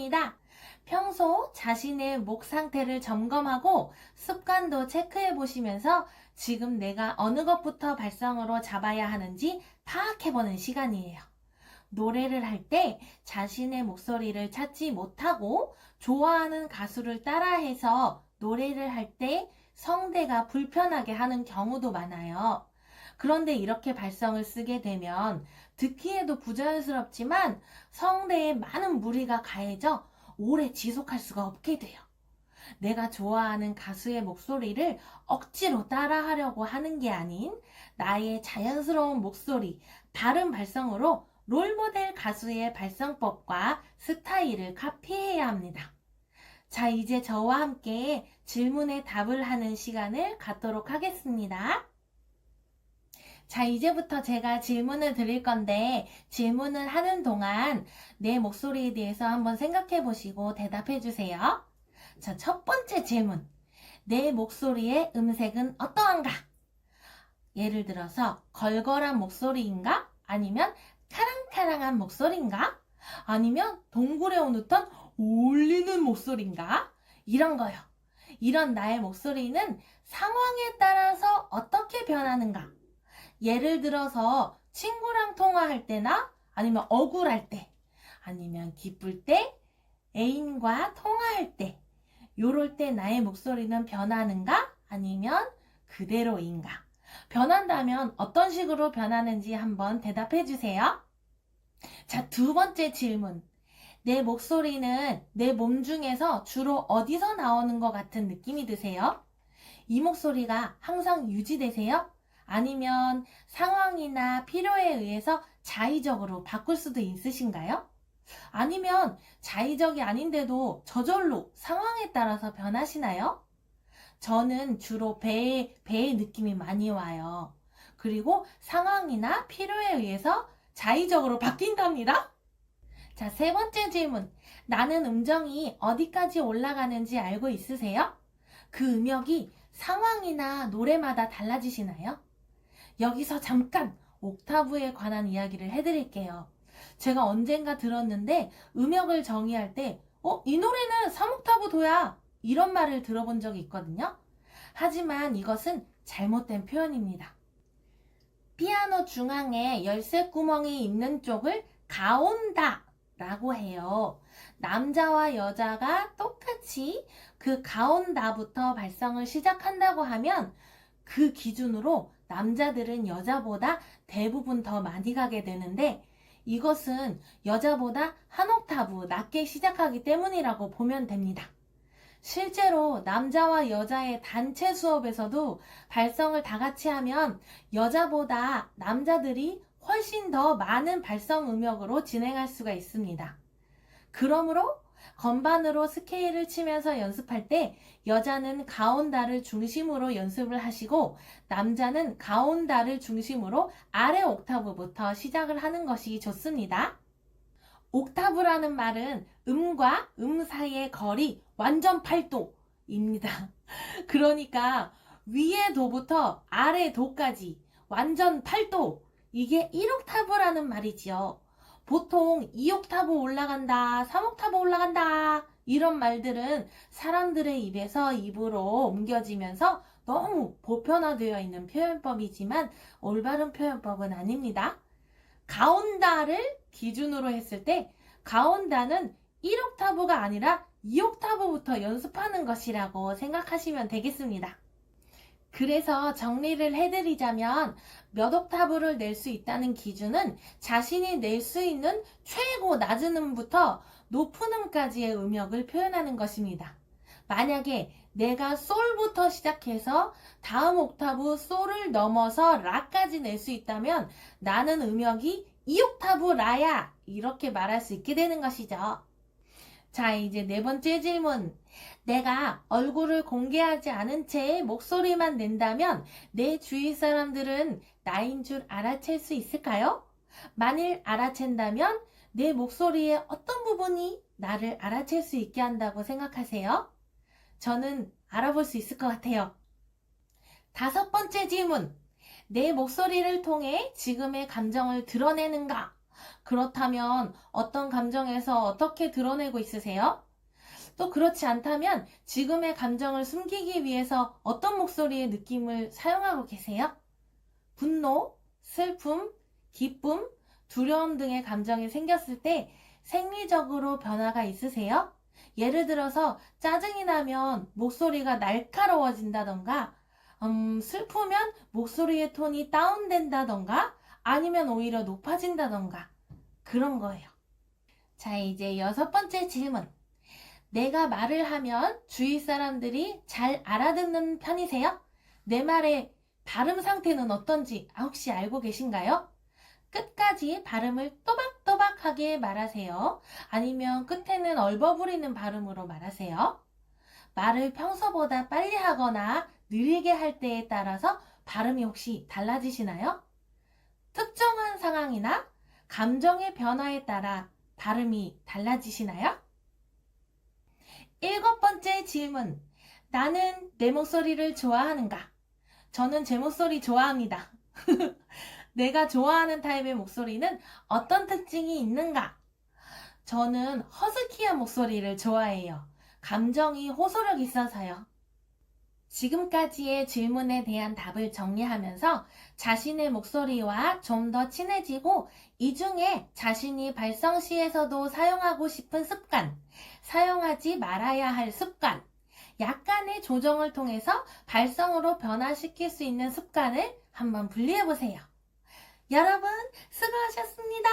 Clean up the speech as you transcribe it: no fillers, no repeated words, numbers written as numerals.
시간입니다. 평소 자신의 목 상태를 점검하고 습관도 체크해 보시면서 지금 내가 어느 것부터 발성으로 잡아야 하는지 파악해 보는 시간이에요. 노래를 할 때 자신의 목소리를 찾지 못하고 좋아하는 가수를 따라해서 노래를 할 때 성대가 불편하게 하는 경우도 많아요. 그런데 이렇게 발성을 쓰게 되면 듣기에도 부자연스럽지만 성대에 많은 무리가 가해져 오래 지속할 수가 없게 돼요. 내가 좋아하는 가수의 목소리를 억지로 따라하려고 하는 게 아닌 나의 자연스러운 목소리, 바른 발성으로 롤모델 가수의 발성법과 스타일을 카피해야 합니다. 자, 이제 저와 함께 질문에 답을 하는 시간을 갖도록 하겠습니다. 자, 이제부터 제가 질문을 드릴 건데 질문을 하는 동안 내 목소리에 대해서 한번 생각해 보시고 대답해 주세요. 자, 첫 번째 질문. 내 목소리의 음색은 어떠한가? 예를 들어서 걸걸한 목소리인가? 아니면 카랑카랑한 목소리인가? 아니면 동굴에 온 듯한 울리는 목소리인가? 이런 거요. 이런 나의 목소리는 상황에 따라서 어떻게 변하는가? 예를 들어서 친구랑 통화할 때나 아니면 억울할 때 아니면 기쁠 때 애인과 통화할 때 요럴 때 나의 목소리는 변하는가? 아니면 그대로인가? 변한다면 어떤 식으로 변하는지 한번 대답해 주세요. 자, 두 번째 질문. 내 목소리는 내 몸 중에서 주로 어디서 나오는 것 같은 느낌이 드세요? 이 목소리가 항상 유지되세요? 아니면 상황이나 필요에 의해서 자의적으로 바꿀 수도 있으신가요? 아니면 자의적이 아닌데도 저절로 상황에 따라서 변하시나요? 저는 주로 배의 느낌이 많이 와요. 그리고 상황이나 필요에 의해서 자의적으로 바뀐답니다. 자, 세 번째 질문. 나는 음정이 어디까지 올라가는지 알고 있으세요? 그 음역이 상황이나 노래마다 달라지시나요? 여기서 잠깐 옥타브에 관한 이야기를 해드릴게요. 제가 언젠가 들었는데 음역을 정의할 때 이 노래는 3옥타브 도야 이런 말을 들어본 적이 있거든요. 하지만 이것은 잘못된 표현입니다. 피아노 중앙에 열쇠 구멍이 있는 쪽을 가온다 라고 해요. 남자와 여자가 똑같이 그 가온다부터 발성을 시작한다고 하면 그 기준으로 남자들은 여자보다 대부분 더 많이 가게 되는데 이것은 여자보다 한 옥타브 낮게 시작하기 때문이라고 보면 됩니다. 실제로 남자와 여자의 단체 수업에서도 발성을 다 같이 하면 여자보다 남자들이 훨씬 더 많은 발성 음역으로 진행할 수가 있습니다. 그러므로 건반으로 스케일을 치면서 연습할 때 여자는 가온다를 중심으로 연습을 하시고 남자는 가온다를 중심으로 아래 옥타브부터 시작을 하는 것이 좋습니다. 옥타브라는 말은 음과 음 사이의 거리 완전 8도입니다. 그러니까 위의 도부터 아래 도까지 완전 8도, 이게 1옥타브라는 말이지요. 보통 2옥타브 올라간다, 3옥타브 올라간다 이런 말들은 사람들의 입에서 입으로 옮겨지면서 너무 보편화되어 있는 표현법이지만 올바른 표현법은 아닙니다. 가온다를 기준으로 했을 때 가온다는 1옥타브가 아니라 2옥타브부터 연습하는 것이라고 생각하시면 되겠습니다. 그래서 정리를 해드리자면 몇 옥타브를 낼 수 있다는 기준은 자신이 낼 수 있는 최고 낮은 음부터 높은 음까지의 음역을 표현하는 것입니다. 만약에 내가 솔부터 시작해서 다음 옥타브 솔을 넘어서 라까지 낼 수 있다면 나는 음역이 2옥타브 라야 이렇게 말할 수 있게 되는 것이죠. 자, 이제 네 번째 질문. 내가 얼굴을 공개하지 않은 채 목소리만 낸다면 내 주위 사람들은 나인 줄 알아챌 수 있을까요? 만일 알아챈다면 내 목소리의 어떤 부분이 나를 알아챌 수 있게 한다고 생각하세요? 저는 알아볼 수 있을 것 같아요. 다섯 번째 질문. 내 목소리를 통해 지금의 감정을 드러내는가? 그렇다면 어떤 감정에서 어떻게 드러내고 있으세요? 또 그렇지 않다면 지금의 감정을 숨기기 위해서 어떤 목소리의 느낌을 사용하고 계세요? 분노, 슬픔, 기쁨, 두려움 등의 감정이 생겼을 때 생리적으로 변화가 있으세요? 예를 들어서 짜증이 나면 목소리가 날카로워진다던가, 슬프면 목소리의 톤이 다운된다던가, 아니면 오히려 높아진다던가, 그런 거예요. 자, 이제 6번째 질문. 내가 말을 하면 주위 사람들이 잘 알아듣는 편이세요? 내 말의 발음 상태는 어떤지 혹시 알고 계신가요? 끝까지 발음을 또박또박하게 말하세요. 아니면 끝에는 얼버무리는 발음으로 말하세요. 말을 평소보다 빨리 하거나 느리게 할 때에 따라서 발음이 혹시 달라지시나요? 특정한 상황이나 감정의 변화에 따라 발음이 달라지시나요? 7번째 질문. 나는 내 목소리를 좋아하는가? 저는 제 목소리 좋아합니다. 내가 좋아하는 타입의 목소리는 어떤 특징이 있는가? 저는 허스키한 목소리를 좋아해요. 감정이 호소력 있어서요. 지금까지의 질문에 대한 답을 정리하면서 자신의 목소리와 좀 더 친해지고 이 중에 자신이 발성 시에서도 사용하고 싶은 습관, 사용하지 말아야 할 습관, 약간의 조정을 통해서 발성으로 변화시킬 수 있는 습관을 한번 분리해 보세요. 여러분, 수고하셨습니다.